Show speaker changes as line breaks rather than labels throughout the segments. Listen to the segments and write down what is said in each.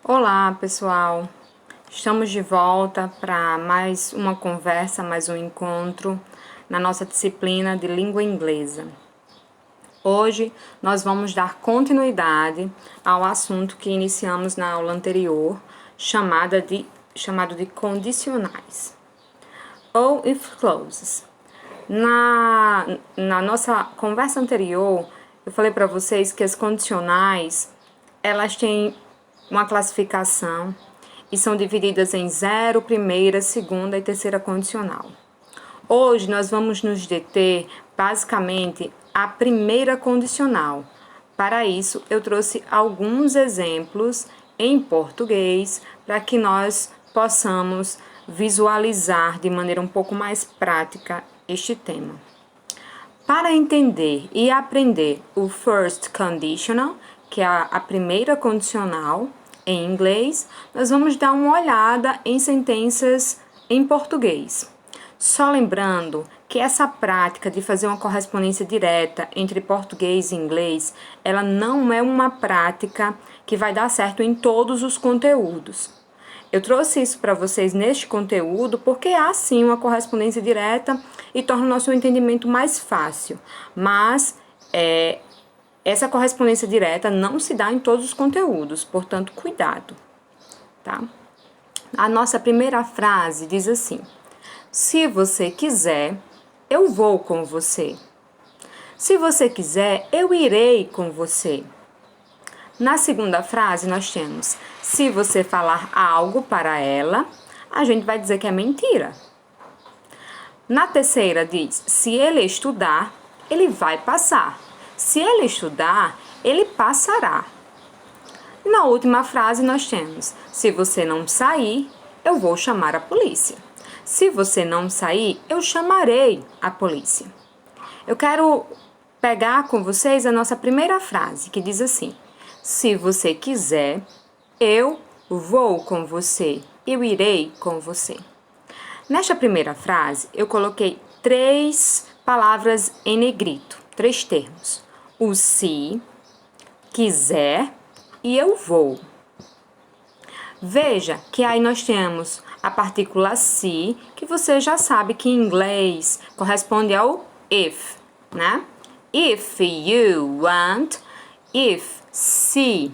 Olá, pessoal! Estamos de volta para mais uma conversa, mais um encontro na nossa disciplina de língua inglesa. Hoje nós vamos dar continuidade ao assunto que iniciamos na aula anterior, chamado de condicionais, ou if clauses. Na nossa conversa anterior, eu falei para vocês que as condicionais, elas têm uma classificação e são divididas em 0, primeira, segunda e terceira condicional. Hoje nós vamos nos deter basicamente à primeira condicional. Para isso, eu trouxe alguns exemplos em português para que nós possamos visualizar de maneira um pouco mais prática este tema. Para entender e aprender o first conditional, que é a primeira condicional em inglês, nós vamos dar uma olhada em sentenças em português. Só lembrando que essa prática de fazer uma correspondência direta entre português e inglês, ela não é uma prática que vai dar certo em todos os conteúdos. Eu trouxe isso para vocês neste conteúdo porque há sim uma correspondência direta e torna o nosso entendimento mais fácil. Mas essa correspondência direta não se dá em todos os conteúdos, portanto, cuidado, tá? A nossa primeira frase diz assim: se você quiser, eu vou com você. Se você quiser, eu irei com você. Na segunda frase, nós temos: se você falar algo para ela, a gente vai dizer que é mentira. Na terceira, diz: se ele estudar, ele vai passar. Se ele estudar, ele passará. E na última frase, nós temos: se você não sair, eu vou chamar a polícia. Se você não sair, eu chamarei a polícia. Eu quero pegar com vocês a nossa primeira frase, que diz assim: se você quiser, eu vou com você, eu irei com você. Nesta primeira frase, eu coloquei 3 palavras em negrito, 3 termos: o se, quiser e eu vou. Veja que aí nós temos a partícula se, que você já sabe que em inglês corresponde ao if, né? If you want, if, se.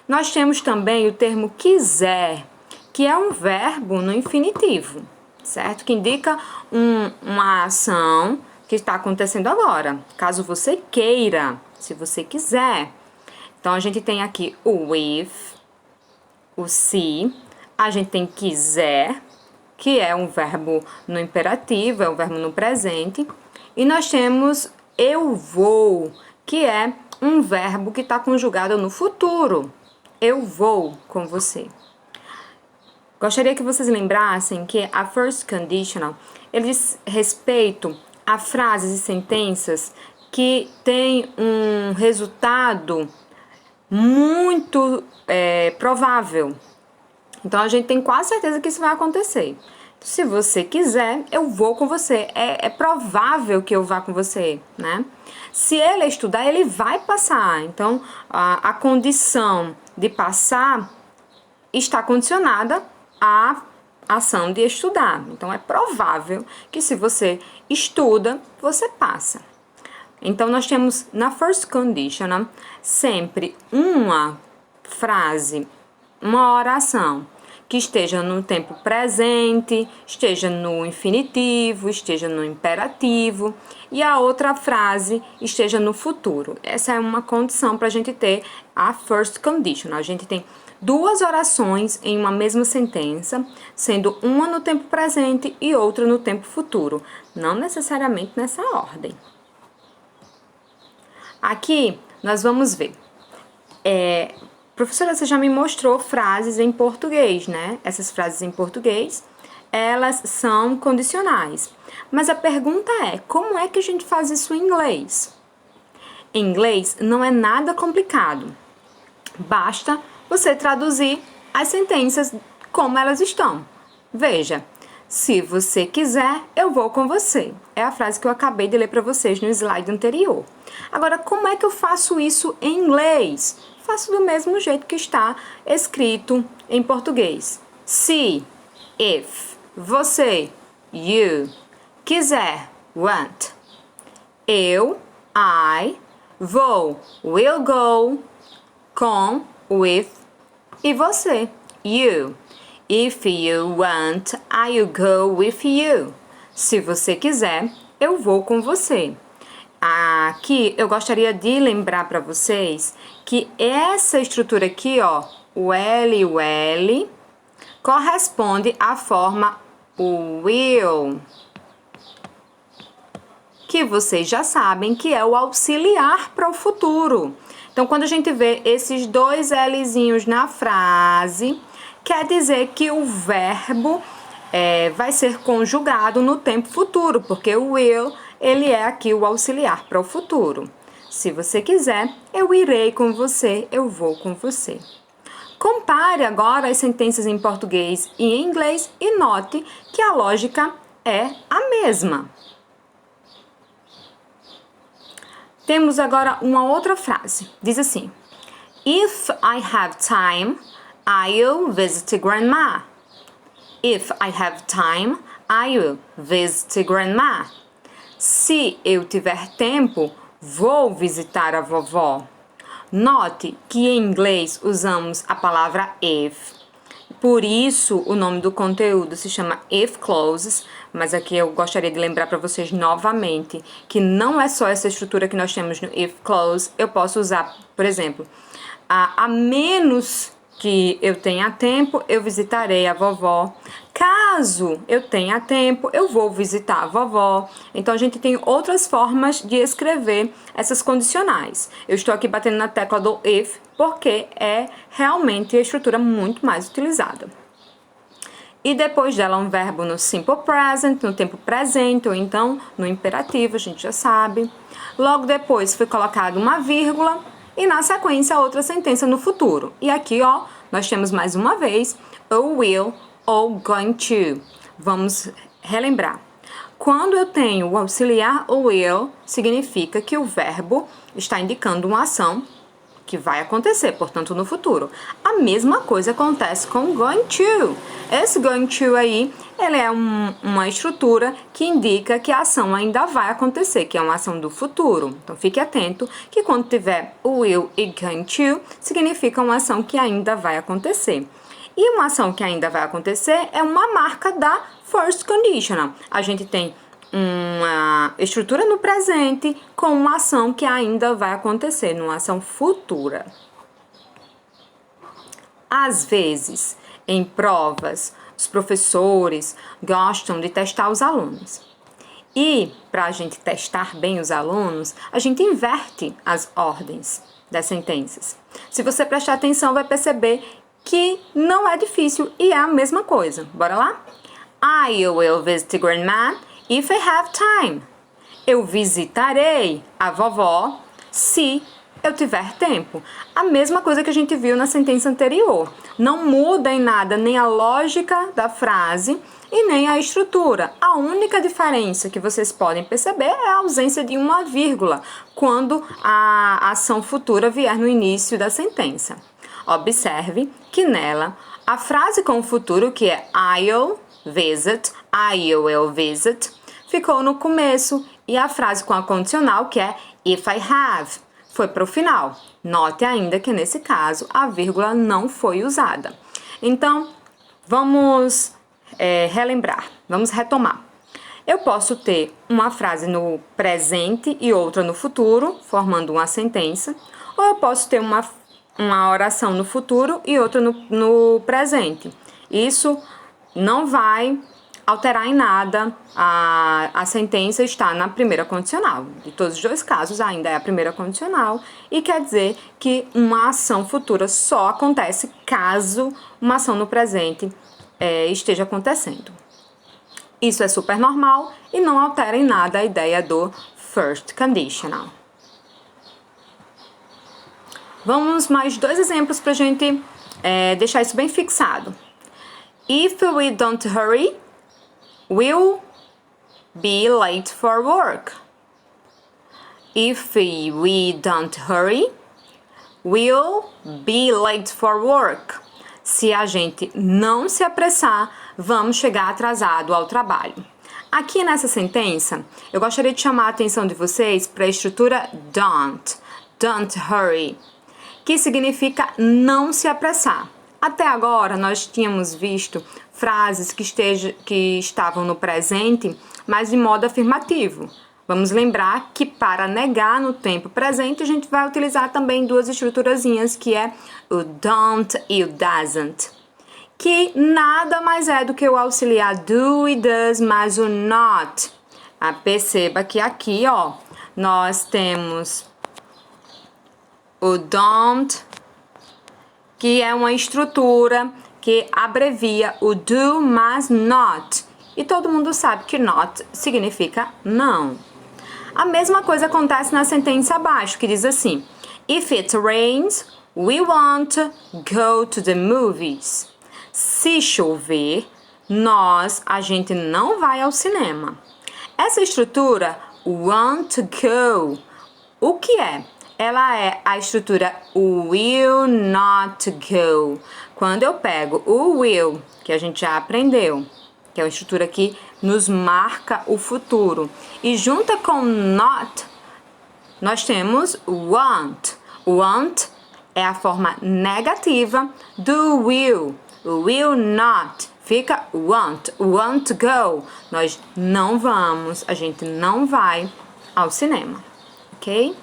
Nós temos também o termo quiser, que é um verbo no infinitivo, certo? Que indica uma ação que está acontecendo agora, caso você queira, se você quiser. Então, a gente tem aqui o if, o se, a gente tem quiser, que é um verbo no imperativo, é um verbo no presente, e nós temos eu vou, que é um verbo que está conjugado no futuro. Eu vou com você. Gostaria que vocês lembrassem que a first conditional, ele diz respeito a frases e sentenças que têm um resultado muito provável. Então, a gente tem quase certeza que isso vai acontecer. Se você quiser, eu vou com você. É provável que eu vá com você, né? Se ele estudar, ele vai passar. Então, a condição de passar está condicionada à ação de estudar. Então, é provável que se você estuda, você passa. Então, nós temos na first conditional sempre uma frase, uma oração que esteja no tempo presente, esteja no infinitivo, esteja no imperativo e a outra frase esteja no futuro. Essa é uma condição para a gente ter a first conditional. A gente tem 2 orações em uma mesma sentença, sendo uma no tempo presente e outra no tempo futuro, não necessariamente nessa ordem. Aqui nós vamos ver. Professora, você já me mostrou frases em português, né? Essas frases em português, elas são condicionais. Mas a pergunta é, como é que a gente faz isso em inglês? Em inglês não é nada complicado. Basta você traduzir as sentenças como elas estão. Veja, se você quiser, eu vou com você. É a frase que eu acabei de ler para vocês no slide anterior. Agora, como é que eu faço isso em inglês? faço do mesmo jeito que está escrito em português. Se, if, você, you, quiser, want. Eu, I, vou, will go, com, with, e você, you. If you want, I'll go with you. Se você quiser, eu vou com você. Aqui eu gostaria de lembrar para vocês que essa estrutura aqui, ó, o L e o L, corresponde à forma will, que vocês já sabem que é o auxiliar para o futuro. Então, quando a gente vê esses dois Lzinhos na frase, quer dizer que o verbo vai ser conjugado no tempo futuro, porque o will, ele é aqui o auxiliar para o futuro. Se você quiser, eu irei com você, eu vou com você. Compare agora as sentenças em português e em inglês e note que a lógica é a mesma. Temos agora uma outra frase. Diz assim: If I have time, I'll visit grandma. If I have time, I'll visit grandma. Se eu tiver tempo, vou visitar a vovó. Note que em inglês usamos a palavra if. Por isso, o nome do conteúdo se chama If Clauses, mas aqui eu gostaria de lembrar para vocês novamente que não é só essa estrutura que nós temos no If Clause. Eu posso usar, por exemplo, a menos que eu tenha tempo, eu visitarei a vovó. Caso eu tenha tempo, eu vou visitar a vovó. Então, a gente tem outras formas de escrever essas condicionais. Eu estou aqui batendo na tecla do if, porque é realmente a estrutura muito mais utilizada. E depois dela, um verbo no simple present, no tempo presente, ou então no imperativo, a gente já sabe. Logo depois foi colocada uma vírgula e na sequência outra sentença no futuro. E aqui, ó, nós temos mais uma vez ou will ou going to. Vamos relembrar. Quando eu tenho o auxiliar will, significa que o verbo está indicando uma ação que vai acontecer, portanto, no futuro. A mesma coisa acontece com going to. Esse going to aí, ele é uma estrutura que indica que a ação ainda vai acontecer, que é uma ação do futuro. Então, fique atento que quando tiver o will e going to, significa uma ação que ainda vai acontecer. E uma ação que ainda vai acontecer é uma marca da first conditional. A gente tem uma estrutura no presente com uma ação que ainda vai acontecer, numa ação futura. Às vezes, em provas, os professores gostam de testar os alunos. E, para a gente testar bem os alunos, a gente inverte as ordens das sentenças. Se você prestar atenção, vai perceber que não é difícil e é a mesma coisa. Bora lá? I will visit grandma if I have time. Eu visitarei a vovó se eu tiver tempo. A mesma coisa que a gente viu na sentença anterior. Não muda em nada nem a lógica da frase e nem a estrutura. A única diferença que vocês podem perceber é a ausência de uma vírgula quando a ação futura vier no início da sentença. Observe que nela, a frase com o futuro, que é I'll visit, I will visit, ficou no começo e a frase com a condicional, que é if I have, foi para o final. Note ainda que nesse caso a vírgula não foi usada. Então, vamos relembrar, vamos retomar. Eu posso ter uma frase no presente e outra no futuro, formando uma sentença, ou eu posso ter uma oração no futuro e outra no presente. Isso não vai alterar em nada, a sentença está na primeira condicional. De todos os dois casos, ainda é a primeira condicional e quer dizer que uma ação futura só acontece caso uma ação no presente esteja acontecendo. Isso é super normal e não altera em nada a ideia do first conditional. Vamos mais dois exemplos para a gente deixar isso bem fixado. If we don't hurry, we'll be late for work. If we don't hurry, will be late for work. Se a gente não se apressar, vamos chegar atrasado ao trabalho. Aqui nessa sentença, eu gostaria de chamar a atenção de vocês para a estrutura don't hurry, que significa não se apressar. Até agora, nós tínhamos visto frases que estavam no presente, mas de modo afirmativo. Vamos lembrar que para negar no tempo presente, a gente vai utilizar também duas estruturazinhas, que é o don't e o doesn't, que nada mais é do que o auxiliar do e does mais o not. Perceba que aqui, ó, nós temos o don't, que é uma estrutura que abrevia o do mais not. E todo mundo sabe que not significa não. A mesma coisa acontece na sentença abaixo, que diz assim: If it rains, we won't go to the movies. Se chover, a gente não vai ao cinema. Essa estrutura, want to go, o que é? Ela é a estrutura will not go. Quando eu pego o will, que a gente já aprendeu, que é uma estrutura que nos marca o futuro, e junta com not, nós temos want. Want é a forma negativa do will. Will not fica want to go. Nós não vamos, a gente não vai ao cinema, ok?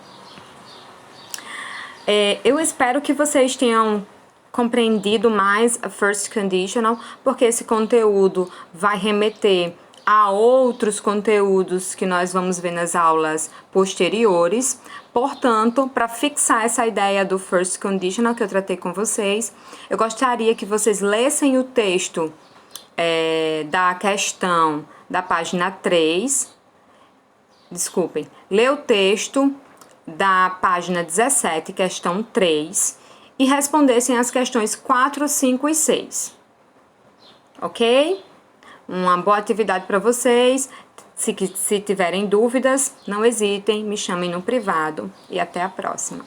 Eu espero que vocês tenham compreendido mais a first conditional, porque esse conteúdo vai remeter a outros conteúdos que nós vamos ver nas aulas posteriores. Portanto, para fixar essa ideia do first conditional que eu tratei com vocês, eu gostaria que vocês lessem o texto da questão da página 3. Desculpem, lê o texto da página 17, questão 3, e respondessem as questões 4, 5 e 6. Ok? Uma boa atividade para vocês. Se tiverem dúvidas, não hesitem, me chamem no privado e até a próxima.